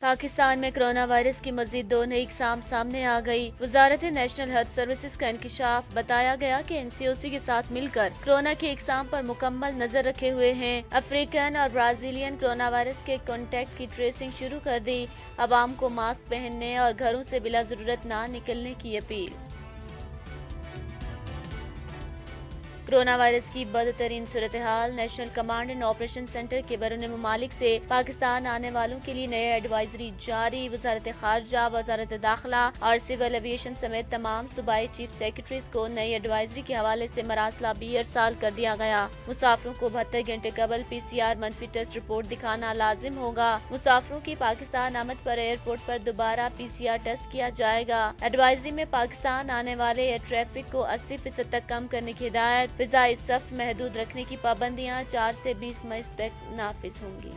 पाकिस्तान में corona virus की मजीद 2 नई इकसाम सामने आ गई। वजारत नेशनल हेल्थ सर्विसेज का इंकशाफ, बताया गया कि NCOC के साथ मिलकर कोरोना की इकसाम पर मुकम्मल नजर रखे हुए हैं। अफ्रीकन और ब्राजीलियन कोरोना वायरस के कॉन्टेक्ट की ट्रेसिंग शुरू कर दी। आवाम को मास्क पहनने और घरों से बिला जरूरत ना निकलने की अपील। कोरोना वायरस की बदतरीन सूरत हाल, national command and operation centre के बैरून मुमालिक से पाकिस्तान आने वालों के लिए नए एडवाइजरी जारी। वजारत खारजा, वजारत दाखिला और सिविल एविएशन समेत तमाम सूबाई चीफ सेक्रेटरीज को नई एडवाइजरी के हवाले से मरासला भी अरसाल कर दिया गया। मुसाफिरों को 72 घंटे कबल PCR मनफी टेस्ट रिपोर्ट दिखाना लाजिम होगा। मुसाफिरों की पाकिस्तान आमद पर एयरपोर्ट पर दोबारा PCR टेस्ट किया जाएगा। एडवाइजरी में पाकिस्तान आने वाले एयर ट्रैफिक को 80% तक कम करने की हिदायत। फिजाई सफ्त महदूद रखने की पाबंदियां 4 से 20 मई तक नाफिज होंगी।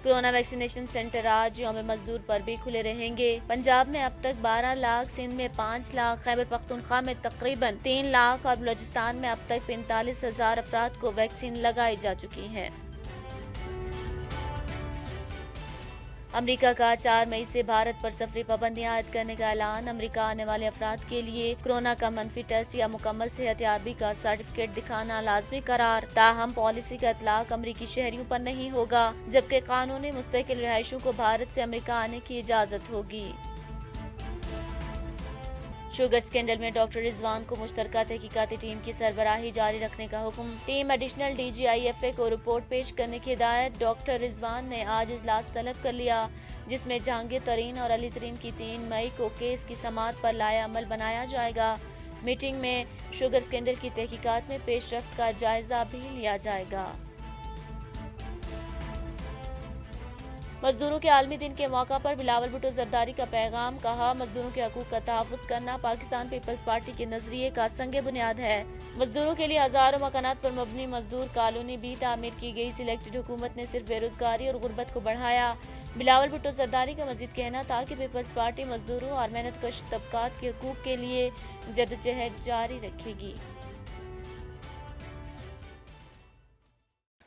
कोरोना वैक्सीनेशन सेंटर आज यौम मजदूर पर भी खुले रहेंगे। पंजाब में अब तक 12 लाख, सिंध में 5 लाख, खैबर पख्तूनख्वा में तकरीबन 3 लाख और बलूचिस्तान में अब तक 45,000 अफराद को वैक्सीन लगाई जा चुकी है। अमेरिका का 4 मई से भारत पर सफरी पाबंदियां आयद करने का ऐलान। अमेरिका आने वाले अफराद के लिए कोरोना का मनफी टेस्ट या मुकम्मल सेहतयाबी का सर्टिफिकेट दिखाना लाजमी करार। ताहम पॉलिसी का इतलाक अमरीकी शहरियों पर नहीं होगा, जबकि कानूनी मुस्तकिल रिहायशों को भारत से अमेरिका आने की इजाजत होगी। शुगर स्कैंडल में डॉक्टर रिजवान को मुश्तरका तहकीकाती टीम की सरबराही जारी रखने का हुक्म। टीम एडिशनल DGIFA को रिपोर्ट पेश करने की हिदायत। डॉक्टर रिजवान ने आज इजलास तलब कर लिया, जिसमें जहांगीर तरीन और अली तरीन की 3 मई को केस की समाअत पर लाया अमल बनाया जाएगा। मीटिंग में शुगर स्कैंडल की तहकीकात में पेशरफ्त का जायजा भी लिया जाएगा। मजदूरों के आलमी दिन के मौका पर बिलावल भुट्टो जरदारी का पैगाम। कहा, मजदूरों के हकूक का तहफ़्फ़ुज़ करना पाकिस्तान पीपल्स पार्टी के नजरिए का संग बुनियाद है। मजदूरों के लिए हजारों मकानात पर मबनी मजदूर कॉलोनी भी तामीर की गई। सिलेक्टेड हुकूमत ने सिर्फ बेरोजगारी और गुर्बत को बढ़ाया। बिलावल भुट्टो जरदारी का मजीद कहना था कि पीपल्स पार्टी मजदूरों और मेहनत कश तबकात के हकूक के लिए जदोजहद जारी रखेगी।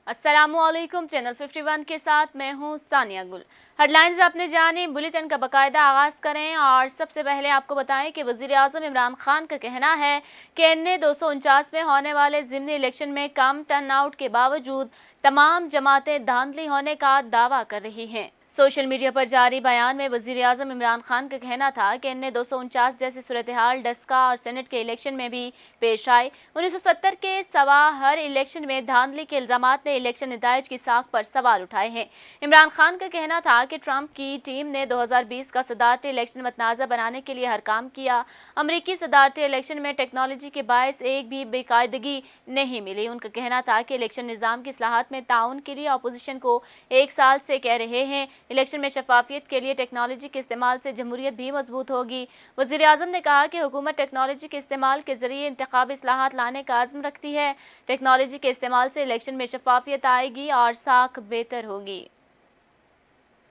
अस्सलामुअलैकुम, चैनल 51 के साथ मैं हूँ सानिया गुल। हेडलाइंस आपने जानी, बुलेटिन का बाकायदा आगाज करें और सबसे पहले आपको बताएं कि वजीर आजम इमरान खान का कहना है कि NA 249 में होने वाले ज़िमनी इलेक्शन में कम टर्न आउट के बावजूद तमाम जमातें धांधली होने का दावा कर रही हैं। सोशल मीडिया पर जारी बयान में वजीर आजम इमरान खान का कहना था कि NA 249 जैसी सूरत हाल डस्का और सेनेट के इलेक्शन में भी पेश आई। 1970 के सवा हर इलेक्शन में धांधली के इल्जामात ने इलेक्शन नताइज की साख पर सवाल उठाए हैं। इमरान खान का कहना था कि ट्रंप की टीम ने 2020 का सदारती इलेक्शन मतनाज़ा बनाने के लिए हर काम किया। अमरीकी सदारती इलेक्शन में टेक्नोलॉजी के बायस एक भी बेकायदगी नहीं मिली। उनका कहना था कि इलेक्शन निज़ाम की इस्लाहात में ताउन के लिए अपोजिशन को 1 साल से कह रहे हैं। इलेक्शन में शफाफियत के लिए टेक्नोलॉजी के इस्तेमाल से जमहूरियत भी मजबूत होगी। वज़ीर आज़म ने कहा कि हुकूमत टेक्नोलॉजी के इस्तेमाल के जरिए इंतखाबी इस्लाहात लाने का आज़म रखती है। टेक्नोलॉजी के इस्तेमाल से इलेक्शन में शफाफियत आएगी और साख बेहतर होगी।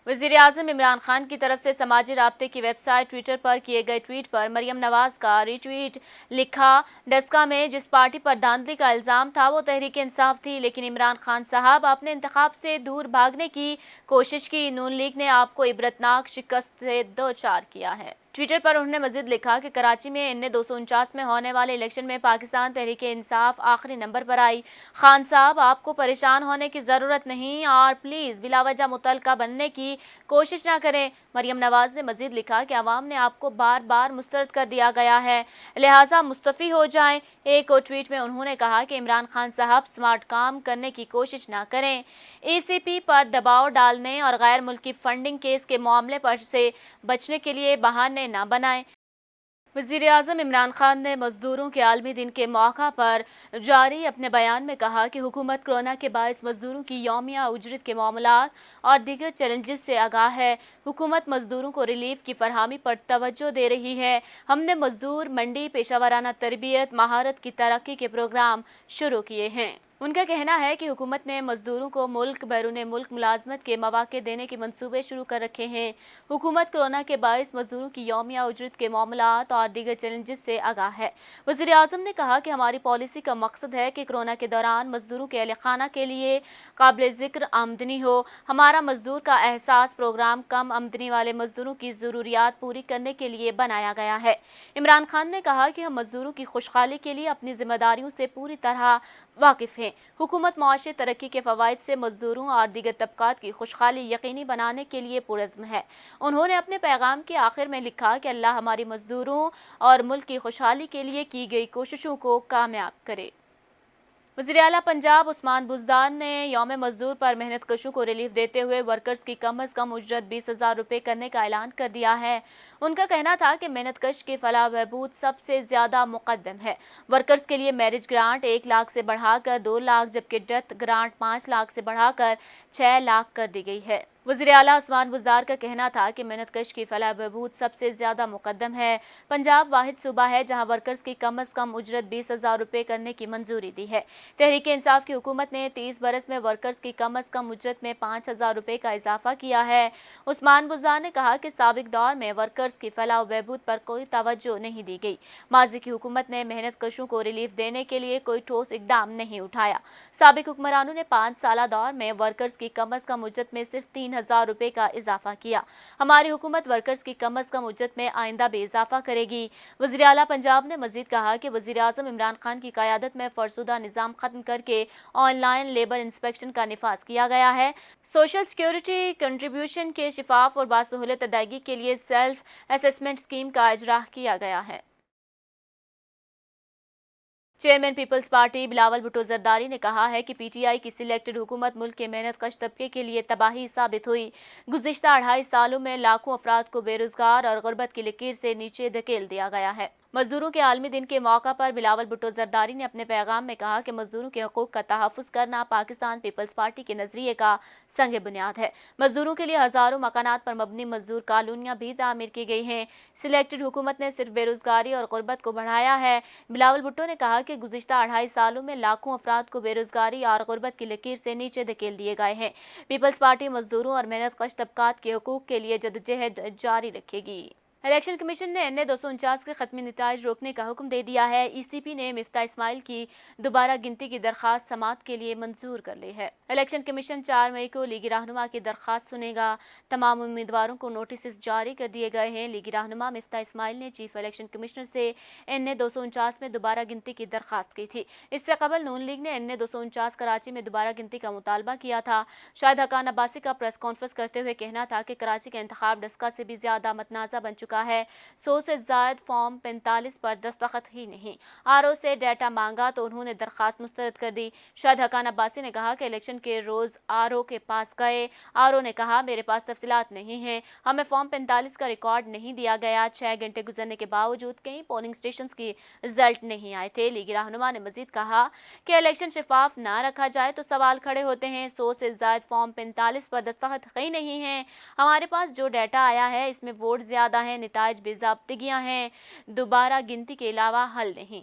वज़ीर आज़म इमरान खान की तरफ से समाजी राब्ते की वेबसाइट ट्विटर पर किए गए ट्वीट पर मरियम नवाज का रीट्वीट। लिखा, डस्का में जिस पार्टी पर धांधली का इल्ज़ाम था वो तहरीक इंसाफ थी, लेकिन इमरान खान साहब अपने इंतखाब से दूर भागने की कोशिश की। नून लीग ने आपको इबरतनाक शिकस्त से दो चार किया है। ट्विटर पर उन्होंने मजीद लिखा कि कराची में NA 249 में होने वाले इलेक्शन में पाकिस्तान तहरीक इंसाफ आखिरी नंबर पर आई। खान साहब, आपको परेशान होने की ज़रूरत नहीं और प्लीज़ बिलावजह मुतलका बनने की कोशिश ना करें। मरियम नवाज ने मजीद लिखा कि अवाम ने आपको बार बार मुस्तरद कर दिया गया है, लिहाजा मुस्तफ़ी हो जाएं। एक और ट्वीट में उन्होंने कहा कि इमरान खान साहब स्मार्ट काम करने की कोशिश ना करें। ECP पर दबाव डालने और गैर मुल्की फंडिंग केस के मामले पर से बचने के लिए बहाने ना बनाएं। वज़ीर आज़म इमरान खान ने मजदूरों के आलमी दिन के मौका पर जारी अपने बयान में कहा कि हुकूमत कोरोना के बायस मजदूरों की यौमिया उजरत के मामलात और दीगर चैलेंजेस से आगाह है। हुकूमत मजदूरों को रिलीफ की फरहमी पर तवज्जो दे रही है। हमने मजदूर मंडी, पेशा वाराना तरबियत, महारत की तरक्की के प्रोग्राम शुरू किए हैं। ان کا کہنا ہے کہ حکومت نے مزدوروں کو ملک بیرون ملک ملازمت کے مواقع دینے کے منصوبے شروع کر رکھے ہیں۔ حکومت کورونا کے باعث مزدوروں کی یومیہ اجرت کے معاملات اور دیگر چیلنجز سے آگاہ ہے۔ وزیر اعظم نے کہا کہ ہماری پالیسی کا مقصد ہے کہ کورونا کے دوران مزدوروں کے اہل خانہ کے لیے قابل ذکر آمدنی ہو۔ ہمارا مزدور کا احساس پروگرام کم آمدنی والے مزدوروں کی ضروریات پوری کرنے کے لیے بنایا گیا ہے۔ عمران خان نے کہا کہ ہم مزدوروں کی خوشحالی کے لیے اپنی ذمہ داریوں سے پوری طرح واقف ہیں۔ حکومت معاشی ترقی کے فوائد سے مزدوروں اور دیگر طبقات کی خوشحالی یقینی بنانے کے لیے پرعزم ہے۔ انہوں نے اپنے پیغام کے آخر میں لکھا کہ اللہ ہماری مزدوروں اور ملک کی خوشحالی کے لیے کی گئی کوششوں کو کامیاب کرے۔ وزیر اعلیٰ پنجاب عثمان بزدار نے یوم مزدور پر محنت کشوں کو ریلیف دیتے ہوئے ورکرز کی کم از کم اجرت 20,000 روپے کرنے کا اعلان کر دیا ہے۔ ان کا کہنا تھا کہ محنت کش کی فلاح و بہبود سب سے زیادہ مقدم ہے۔ ورکرز کے لیے میرج گرانٹ 1 لاکھ سے بڑھا کر 2 لاکھ جبکہ ڈیتھ گرانٹ 5 لاکھ سے بڑھا کر 6 لاکھ کر دی گئی ہے۔ وزیر اعلیٰ عثمان بزدار کا کہنا تھا کہ محنت کش کی فلاح و بہبود سب سے زیادہ مقدم ہے۔ پنجاب واحد صوبہ ہے جہاں ورکرز کی کم از کم اجرت 20,000 روپے کرنے کی منظوری دی ہے۔ تحریک انصاف کی حکومت نے 30 برس میں ورکرز کی کم از کم اجرت میں 5,000 روپے کا اضافہ کیا ہے۔ عثمان بزدار نے کہا کہ سابق دور میں ورکرز کی فلاح و بہبود پر کوئی توجہ نہیں دی گئی۔ ماضی کی حکومت نے محنت کشوں کو ریلیف دینے کے لیے کوئی ٹھوس اقدام نہیں اٹھایا۔ سابق حکمرانوں نے 5 سالہ دور میں ورکرز کی کم از کم اجرت میں صرف 3,000 روپے کا اضافہ کیا۔ ہماری حکومت ورکرز کی کم از کم اجرت میں آئندہ بھی اضافہ کرے گی۔ وزیر اعلیٰ پنجاب نے مزید کہا کہ وزیر اعظم عمران خان کی قیادت میں فرسودہ نظام ختم کر کے آن لائن لیبر انسپیکشن کا نفاذ کیا گیا ہے۔ سوشل سیکیورٹی کنٹریبیوشن کے شفاف اور باسہولت ادائیگی کے لیے سیلف اسسمنٹ اسکیم کا اجرا کیا گیا ہے۔ چیئرمین پیپلز پارٹی بلاول بھٹو زرداری نے کہا ہے کہ پی ٹی آئی کی سلیکٹڈ حکومت ملک کے محنت کش طبقے کے لیے تباہی ثابت ہوئی۔ گزشتہ 2.5 سالوں میں لاکھوں افراد کو بے روزگار اور غربت کی لکیر سے نیچے دھکیل دیا گیا ہے۔ مزدوروں کے عالمی دن کے موقع پر بلاول بھٹو زرداری نے اپنے پیغام میں کہا کہ مزدوروں کے حقوق کا تحفظ کرنا پاکستان پیپلز پارٹی کے نظریے کا سنگ بنیاد ہے۔ مزدوروں کے لیے ہزاروں مکانات پر مبنی مزدور کالونیاں بھی تعمیر کی گئی ہیں۔ سلیکٹڈ حکومت نے صرف بے روزگاری اور غربت کو بڑھایا ہے۔ بلاول بھٹو نے کہا کہ گزشتہ 2.5 سالوں میں لاکھوں افراد کو بے روزگاری اور غربت کی لکیر سے نیچے دھکیل دیے گئے ہیں۔ پیپلز پارٹی مزدوروں اور محنت کش طبقات کے حقوق کے لیے جدوجہد جاری رکھے گی۔ الیکشن کمیشن نے NA 249 کے ختمی نتائج روکنے کا حکم دے دیا ہے۔ ECP نے مفتاح اسماعیل کی دوبارہ گنتی کی درخواست سماعت کے لیے منظور کر لی ہے۔ الیکشن کمیشن 4 مئی کو لیگی رہنما کی درخواست سنے گا۔ تمام امیدواروں کو نوٹسز جاری کر دیے گئے ہیں۔ لیگی رہنما مفتاح اسماعیل نے چیف الیکشن کمشنر سے NA 249 میں دوبارہ گنتی کی درخواست کی تھی۔ اس سے قبل نون لیگ نے NA 249 کراچی میں دوبارہ گنتی کا مطالبہ کیا تھا۔ شاہد حقان عباسی کا پریس کانفرنس کرتے ہوئے کہنا تھا کہ کراچی کا انتخاب ڈسکا سے بھی زیادہ متنازع بن چکا ہے۔ 100 سے زائد فارم 45 پر دستخط ہی نہیں۔ RO سے ڈیٹا مانگا تو انہوں نے درخواست مسترد کر دی۔ شاہد حقان عباسی نے کہا کہ الیکشن کے روز RO کے پاس گئے۔ RO نے کہا میرے پاس تفصیلات نہیں ہیں، ہمیں فارم 45 کا ریکارڈ نہیں دیا گیا۔ 6 گھنٹے گزرنے کے باوجود کئی پولنگ سٹیشنز کی رزلٹ نہیں آئے تھے۔ لیگی رہنما نے مزید کہا کہ الیکشن شفاف نہ رکھا جائے تو سوال کھڑے ہوتے ہیں۔ 100 سے زائد فارم 45 پر دستخط ہی نہیں ہیں۔ ہمارے پاس جو ڈیٹا آیا ہے اس میں ووٹ زیادہ ہیں، نتائج بے ضابطگیاں ہیں، دوبارہ گنتی کے علاوہ حل نہیں۔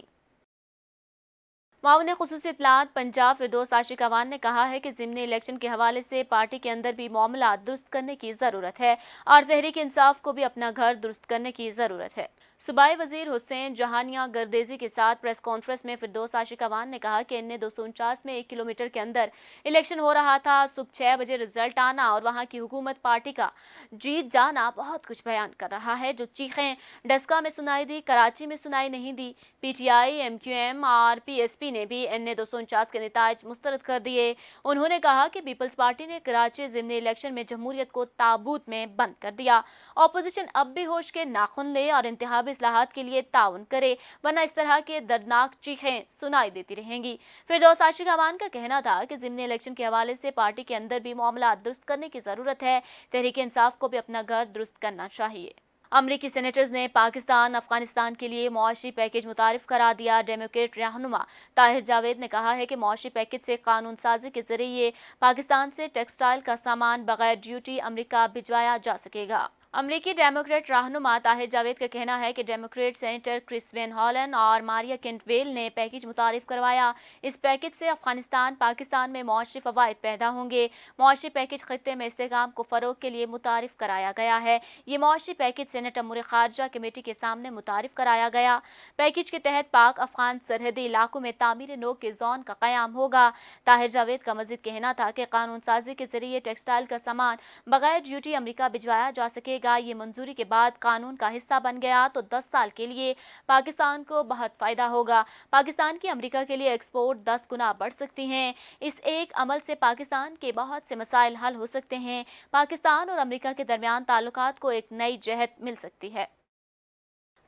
معاون خصوصی اطلاعات پنجاب فردوس عاشق اوان نے کہا ہے کہ ضمنی الیکشن کے حوالے سے پارٹی کے اندر بھی معاملات درست کرنے کی ضرورت ہے اور تحریک انصاف کو بھی اپنا گھر درست کرنے کی ضرورت ہے۔ صوبائی وزیر حسین جہانیہ گردیزی کے ساتھ پریس کانفرنس میں فردوس عاشق اوان نے کہا کہ NA 249 میں 1 کلومیٹر کے اندر الیکشن ہو رہا تھا۔ صبح 6 بجے رزلٹ آنا اور وہاں کی حکومت پارٹی کا جیت جانا بہت کچھ بیان کر رہا ہے۔ جو چیخیں ڈسکا میں سنائی دی کراچی میں سنائی نہیں دی۔ PTI MQM اور PSP نے بھی NA 249 کے نتائج مسترد کر دیے۔ انہوں نے کہا کہ پیپلز پارٹی نے کراچی ضمنی الیکشن میں جمہوریت کو تابوت میں بند کر دیا۔ اپوزیشن اب بھی ہوش کے ناخن لے اور انتخابی اصلاحات کے لیے تعاون کرے ورنہ اس طرح کے دردناک چیخیں سنائی دیتی رہیں گی۔ فردوس عاشق اوان کا کہنا تھا کہ ضمنی الیکشن کے حوالے سے پارٹی کے اندر بھی معاملات درست کرنے کی ضرورت ہے۔ تحریک انصاف کو بھی اپنا گھر درست کرنا چاہیے۔ امریکی سینیٹرز نے پاکستان افغانستان کے لیے معاشی پیکیج متعارف کرا دیا۔ ڈیموکریٹ رہنما طاہر جاوید نے کہا ہے کہ معاشی پیکیج سے قانون سازی کے ذریعے پاکستان سے ٹیکسٹائل کا سامان بغیر ڈیوٹی امریکہ بھجوایا جا سکے گا۔ अमरीकी डेमोक्रेट रहनुमा ताहिर जावेद का कहना है कि डेमोक्रेट सेनेटर क्रिस वैन हॉलन और मारिया केंटवेल ने पैकेज मुतारिफ करवाया। इस पैकेज से अफगानिस्तान पाकिस्तान में मुआशी फवाइद पैदा होंगे। मुआशी पैकेज खत्ते में इस्तेहकाम को फ़रोग के लिए मुतारिफ कराया गया है। ये मुआशी पैकेज सेनेट अमूर खारजा कमेटी के सामने मुतारिफ कराया गया। पैकेज के तहत पाक अफगान सरहदी इलाकों में तामीर नो के जोन का क़याम होगा। ताहिर जावेद का मज़ीद कहना था कि कानून साजी के जरिए टेक्सटाइल का सामान बगैर ड्यूटी अमरीका भिजवाया जा सके। ये मंजूरी के बाद कानून का हिस्सा बन गया तो 10 साल के लिए पाकिस्तान को बहुत फायदा होगा। पाकिस्तान की अमेरिका के लिए एक्सपोर्ट 10 गुना बढ़ सकती हैं। इस एक अमल से पाकिस्तान के बहुत से मसाइल हल हो सकते हैं। पाकिस्तान और अमेरिका के दरमियान ताल्लुकात को एक नई जहत मिल सकती है।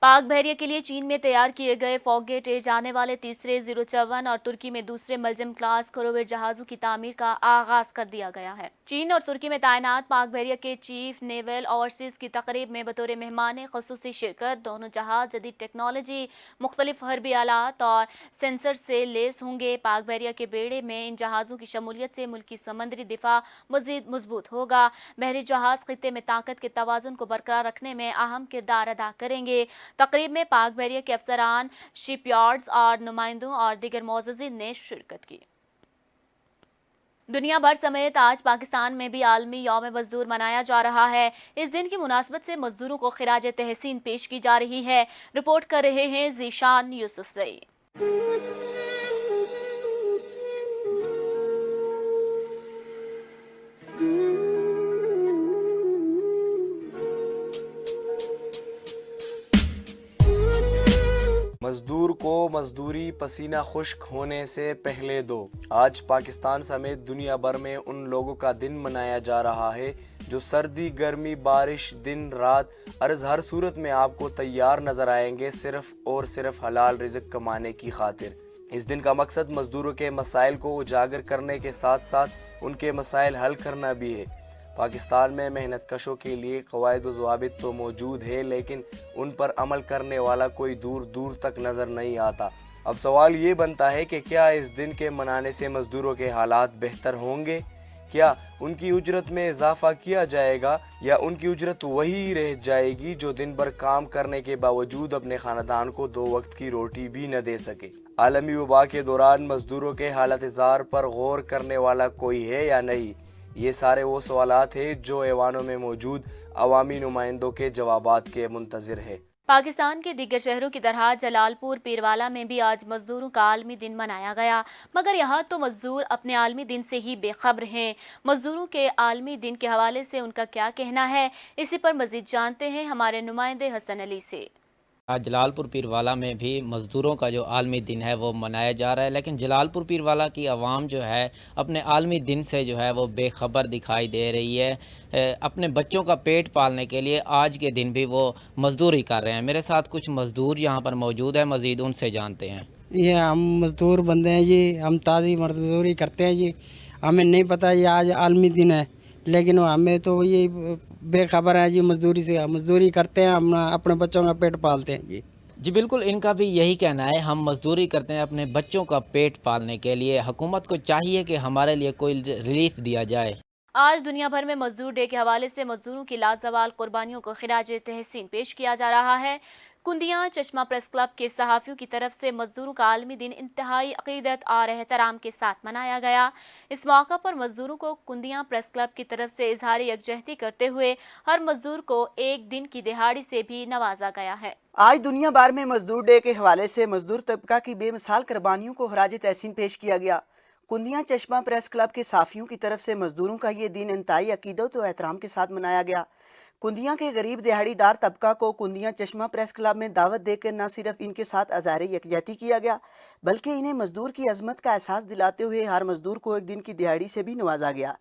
पाक बहरिया के लिए चीन में तैयार किए गए फॉगेट ए जाने वाले तीसरे 054 और तुर्की में दूसरे मलजम क्लास कोरोवेट जहाज़ों की तामीर का आगाज कर दिया गया है। चीन और तुर्की में तैनात पाक बहरिया के चीफ नेवल ओवरसीज की तकरीब में बतौर मेहमान खसूसी शिरकत दोनों जहाज जदीद टेक्नोलॉजी, मुख्तलिफ हरबी आलात और सेंसर से लेस होंगे। पाक बहरिया के बेड़े में इन जहाज़ों की शमूलियत से मुल्की समंदरी दिफा मजीद मजबूत होगा। बहरी जहाज खित्ते में ताकत के तवाजुन को बरकरार रखने में अहम किरदार अदा करेंगे। तकरीब में पाक बहरिया के अफसरान, शिपयार्ड्स और नुमाइंदों और दीगर मोअज़्ज़िज़ीन ने शिरकत की। दुनिया भर समेत आज पाकिस्तान में भी आलमी यौम मजदूर मनाया जा रहा है। इस दिन की मुनासबत से मजदूरों को खिराज तहसीन पेश की जा रही है। रिपोर्ट कर रहे हैं ज़ीशान यूसुफजई। मजदूर को मजदूरी पसीना खुश्क होने से पहले दो। आज पाकिस्तान समेत दुनिया भर में उन लोगों का दिन मनाया जा रहा है जो सर्दी, गर्मी, बारिश, दिन रात अर्ज हर सूरत में आपको तैयार नजर आएंगे सिर्फ और सिर्फ हलाल रिज़्क़ कमाने की खातिर। इस दिन का मकसद मजदूरों के मसाइल को उजागर करने के साथ साथ उनके मसाइल हल करना भी है। पाकिस्तान में मेहनत कशों के लिए क़वायद व ज़वाबित तो मौजूद है, लेकिन उन पर अमल करने वाला कोई दूर दूर तक नज़र नहीं आता। अब सवाल ये बनता है कि क्या इस दिन के मनाने से मज़दूरों के हालात बेहतर होंगे? क्या उनकी उजरत में इजाफा किया जाएगा या उनकी उजरत वही रह जाएगी जो दिन भर काम करने के बावजूद अपने ख़ानदान को 2 वक्त की रोटी भी न दे सके? आलमी वबा के दौरान मज़दूरों के हालत ज़ार पर गौर करने वाला कोई है या नहीं? ये सारे वो सवालात हैं जो ऐवानों में मौजूद अवामी नुमाइंदों के जवाबात के मुंतज़िर है। पाकिस्तान के दीगर शहरों की तरह जलालपुर पीरवाला में भी आज मजदूरों का आलमी दिन मनाया गया, मगर यहाँ तो मजदूर अपने आलमी दिन से ही बेखबर हैं। मजदूरों के आलमी दिन के हवाले से उनका क्या कहना है, इसी पर मजीद जानते हैं हमारे नुमाइंदे हसन अली से। आज जलालपुर पीरवाला में भी मज़दूरों का जो आलमी दिन है वो मनाया जा रहा है, लेकिन जलालपुर पीरवाला की आवाम जो है अपने आलमी दिन से जो है वो बेखबर दिखाई दे रही है। अपने बच्चों का पेट पालने के लिए आज के दिन भी वो मजदूरी कर रहे हैं। मेरे साथ कुछ मज़दूर यहाँ पर मौजूद है, मज़ीद उनसे जानते हैं। ये हम मज़दूर बंदे हैं जी, हम ताज़ी मजदूरी करते हैं जी। हमें नहीं पता ये आज आलमी दिन है, लेकिन हमें तो ये बेखबर है जी। मजदूरी से मजदूरी करते हैं, हम अपने बच्चों का पेट पालते हैं जी। जी बिल्कुल, इनका भी यही कहना है, हम मजदूरी करते हैं अपने बच्चों का पेट पालने के लिए। हुकूमत को चाहिए कि हमारे लिए कोई रिलीफ दिया जाए। आज दुनिया भर में मजदूर डे के हवाले से मजदूरों की लाजवाल कुर्बानियों को खिराज तहसीन पेश किया जा रहा है। कुंदिया चश्मा प्रेस क्लब के सहाफ़ियों की तरफ से मजदूरों का आलमी दिन इंतहाई अकीदत और एहतराम के साथ मनाया गया। इस मौका पर मजदूरों को कुंदिया प्रेस क्लब की तरफ से इजहार यकजहती करते हुए हर मजदूर को एक दिन की दिहाड़ी से भी नवाजा गया है। आज दुनिया भर में मजदूर डे के हवाले से मजदूर तबका की बेमिसाल कुर्बानियों को खराज तहसीन पेश किया गया। कुंदिया चश्मा प्रेस क्लब के साफियों की तरफ से मजदूरों का ये दिन इंतहाई अकीदत और एहतराम के साथ मनाया गया। कुंदिया के गरीब दिहाड़ीदार तबका को कुंदिया चश्मा प्रेस क्लब में दावत देकर न सिर्फ इनके साथ अज़ार यकजहती किया गया, बल्कि इन्हें मजदूर की अजमत का एहसास दिलाते हुए हर मजदूर को एक दिन की दिहाड़ी से भी नवाजा गया।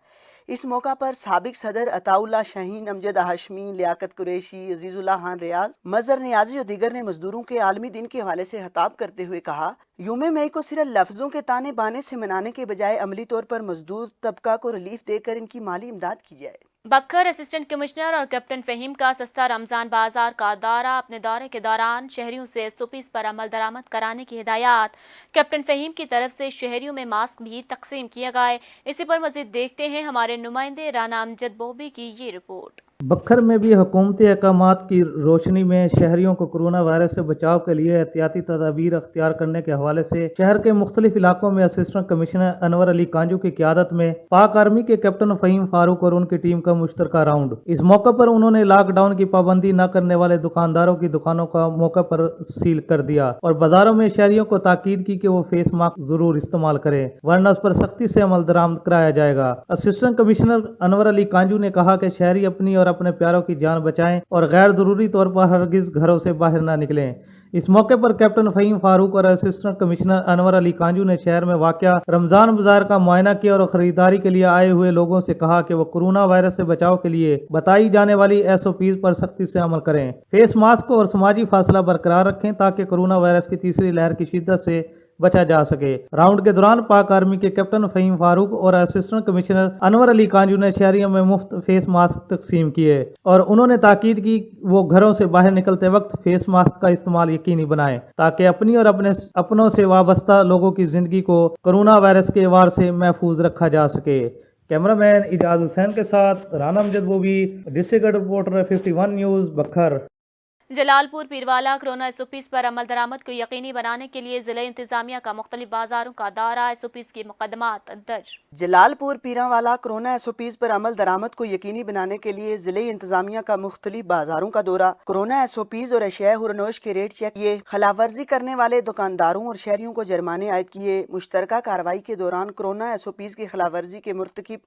इस मौका पर साबिक सदर अताउल्ला शाहीन, अमजद हाशमी, लियाकत कुरैशी, अजीजुल्लाह खान रियाज, मजहर नियाजी और दीगर ने मजदूरों के आलमी दिन के हवाले से खिताब करते हुए कहा, यूम मई को सिर्फ लफ्जों के ताने बाने से मनाने के बजाय अमली तौर पर मजदूर तबका को रिलीफ देकर इनकी माली इमदाद की जाए। बक्खर असिस्टेंट कमिश्नर और कैप्टन फहीम का सस्ता रमजान बाजार का दौरा। अपने दौरे के दौरान शहरियों से SOPs पर अमल दरामद कराने की हिदायत। कैप्टन फहीम की तरफ से शहरियों में मास्क भी तकसीम किए गए। इसी पर मजीद देखते हैं हमारे नुमाइंदे राना अमजद बोबी की ये रिपोर्ट। बखर में भी हुकूमती अहकामात की रोशनी में शहरियों को कोरोना वायरस से बचाव के लिए एहतियाती तदाबीर अख्तियार करने के हवाले से शहर के मुख्तलिफ इलाकों में असिस्टेंट कमिश्नर अनवर अली कांजू की क़यादत में पाक आर्मी के कैप्टन फ़हीम फारूक और उनकी टीम का मुश्तरका राउंड। इस मौके पर उन्होंने लॉकडाउन की पाबंदी न करने वाले दुकानदारों की दुकानों का मौके पर सील कर दिया और बाजारों में शहरियों को ताकीद की कि वो फेस मास्क जरूर इस्तेमाल करें, वरना उस पर सख्ती से अमल दरामद कराया जाएगा। असिस्टेंट कमिश्नर अनवर अली कांजू ने कहा कि शहरी अपनी और अपने प्यारों की जान बचाएं और गैर जरूरी तौर पर हरगिज घरों से बाहर न निकलें। इस मौके पर कैप्टन फ़हीम फारूक और असिस्टेंट कमिश्नर अनवर अली कांजू ने शहर में वाक़या रमज़ान बाजार का मुआयना किया और खरीदारी के लिए आए हुए लोगों से कहा कि वो कोरोना वायरस से बचाव के लिए बताई जाने वाली SOPs पर सख्ती से अमल करें, फेस मास्क और समाजी फासला बरकरार रखें ताकि कोरोना वायरस की तीसरी लहर की शिद्दत से बचा जा सके। राउंड के दौरान पाक आर्मी के कैप्टन फ़हीम फारूक और असिस्टेंट कमिश्नर अनवर अली कांजू ने शहरियों में मुफ्त फेस मास्क तकसीम किए और उन्होंने ताकीद की वो घरों से बाहर निकलते वक्त फेस मास्क का इस्तेमाल यकीनी बनाएं ताकि अपनी और अपनों से वाबस्ता लोगों की जिंदगी को कोरोना वायरस के वार से महफूज रखा जा सके। कैमरामैन इजाज हुसैन के साथ Rana Amjad Bovi, district reporter 51 news Bhakkar. Jalalpur Pirwala corona SOPs पर अमल दरामद को यकीनी बनाने के लिए जिला इंतजामिया का मुख्तलिफ बाजारों का दौरा, SOPs की मुकदमात दर्ज। जलालपुर पीरावाला कोरोना SOPs पर अमल दरामद को यकीनी बनाने के लिए जिले इंतजामिया का मुख्तलिफ बाजारों का दौरा, कोरोना SOPs और अशिया हुरनोश के रेट चेक किए, खिलाफवर्जी करने वाले दुकानदारों और शहरियों को जुर्माने आयद किए। मुश्तरका कार्रवाई के दौरान कोरोना SOPs की खिलाफवर्जी के मुर्तकिब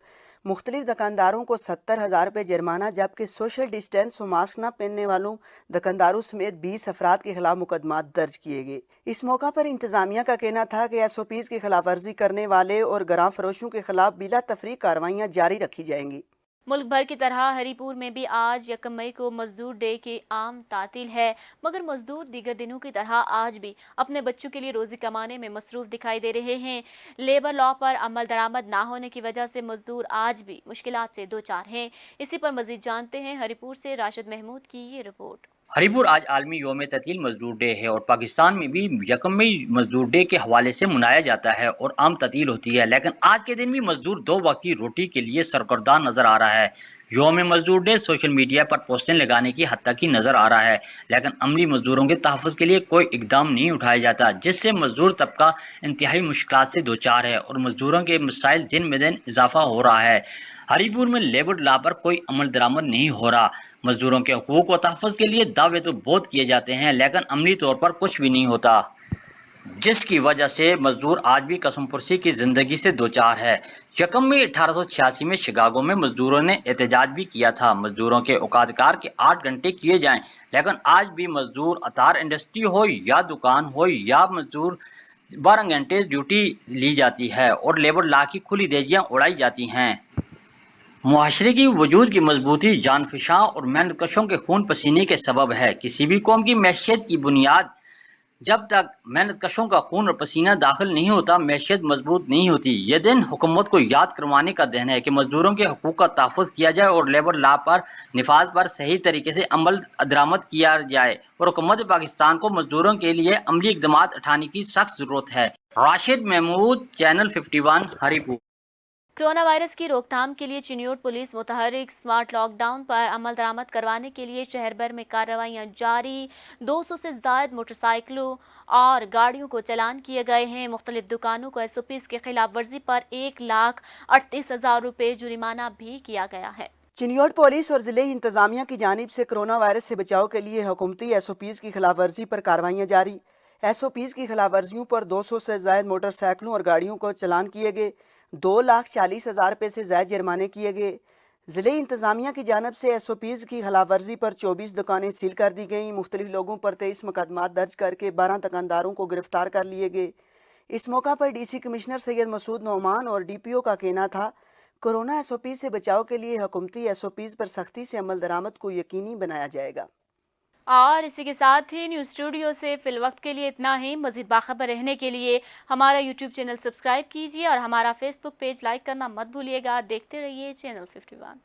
मुख्तलिफ दुकानदारों को 70,000 रुपये जुर्माना, जबकि सोशल डिस्टेंस और मास्क न पहनने वालों दुकानदारों समेत 20 अफराद के खिलाफ मुकदमात दर्ज किए गए। इस मौका पर इंतजामिया का कहना था कि SOPs की खिलाफवर्जी करने वाले और गरां फरोशों के खिलाफ बिला तफरीक कार्रवाइयाँ जारी रखी जाएंगी। मुल्क भर की तरह हरीपुर में भी आज 1 मई को मजदूर डे की आम तातील है, मगर मजदूर दीगर दिनों की तरह आज भी अपने बच्चों के लिए रोजी कमाने में मसरूफ दिखाई दे रहे हैं। लेबर लॉ पर अमल दरामद ना होने की वजह से मजदूर आज भी मुश्किलात से दो चार हैं। इसी पर मजीद जानते हैं हरीपुर से राशिद महमूद की ये रिपोर्ट। हरीपुर आज आलमी योम ततील मजदूर डे है और पाकिस्तान में भी 1 मई मजदूर डे के हवाले से मनाया जाता है और आम ततील होती है, लेकिन आज के दिन भी मजदूर 2 वक्त की रोटी के लिए सरगर्दान नजर आ रहा है। योम मजदूर डे सोशल मीडिया पर पोस्टें लगाने की हद तक ही नजर आ रहा है, लेकिन अमली मजदूरों के तहफ़्फ़ुज़ के लिए कोई इकदाम नहीं उठाया जाता, जिससे मजदूर तबका इंतहाई मुश्किलात से दो चार है और मजदूरों के मसाइल दिन ब दिन इजाफा हो रहा है। हरीपुर में लेबर लॉ पर कोई अमल दरामद नहीं हो रहा। मजदूरों के हुकूक व तहफ़्फ़ुज़ के लिए दावे तो बहुत किए जाते हैं, लेकिन अमली तौर पर कुछ भी नहीं होता, जिसकी वजह से मजदूर आज भी कसमपुरसी की जिंदगी से दो चार है। 1 मई 1886 में शिकागो में मजदूरों ने एहतजाज भी किया था। मजदूरों के औकातकार के 8 घंटे किए जाएं, लेकिन आज भी मजदूर अतार इंडस्ट्री हो या दुकान हो या मजदूर 12 घंटे ड्यूटी ली जाती है और लेबर लॉ की खुली देजियाँ उड़ाई जाती हैं। मुआशरे की वजूद की मजबूती जानफशां और मेहनतकशों के खून पसीने के सबब है। किसी भी कौम की मैशियत की बुनियाद जब तक मेहनतकशों का खून और पसीना दाखिल नहीं होता, मैशियत मजबूत नहीं होती। यह दिन हुकूमत को याद करवाने का दिन है कि मजदूरों के हकूक का तहफ़्फ़ुज़ किया जाए और लेबर लॉ पर निफाज पर सही तरीके से अमल दरामद किया जाए और हुकूमत पाकिस्तान को मजदूरों के लिए अमली इक़दामात उठाने की सख्त ज़रूरत है। Rashid Mahmood, channel 51, Haripur. Corona virus की रोकथाम के लिए चिन्योट पुलिस मुतहरिक स्मार्ट लॉकडाउन पर अमल दरामद करवाने के लिए शहर भर में कार्रवाइयाँ जारी। 200 से ज़ायद मोटरसाइकिलों और गाड़ियों को चालान किए गए हैं। मुख्तलिफ दुकानों को SOPs के खिलाफ वर्जी पर 1,38,000 रुपये जुर्माना भी किया गया है। चिन्योट पुलिस और जिले इंतजामिया की जानिब से कोरोना वायरस से बचाव के लिए हुकूमती SOPs की खिलाफ वर्जी पर कार्रवाइयाँ जारी। SOPs की खिलाफ वर्जियों पर 200 से ज़ायद मोटरसाइकिलों और गाड़ियों को चालान किए गए। 2,40,000 रुपये से ज़ायद जुर्माने किए गए। ज़िले इंतज़ामिया की जानब से SOPs की खिलाफ वर्जी पर 24 दुकानें सील कर दी गईं। मुख्तलिफ लोगों पर 23 मुकदमात दर्ज करके 12 दुकानदारों को गिरफ्तार कर लिए गए। इस मौका पर DC कमिश्नर सैयद मसूद नोमान और DPO का कहना था, कोरोना SOP से बचाव के लिए हुकूमती SOPs पर सख्ती से अमल दरामद को यकीनी बनाया जाएगा। और इसी के साथ ही न्यूज़ स्टूडियो से फिल वक्त के लिए इतना ही। मज़ीद बाखबर रहने के लिए हमारा YouTube चैनल सब्सक्राइब कीजिए और हमारा Facebook पेज लाइक करना मत भूलिएगा। देखते रहिए चैनल 51।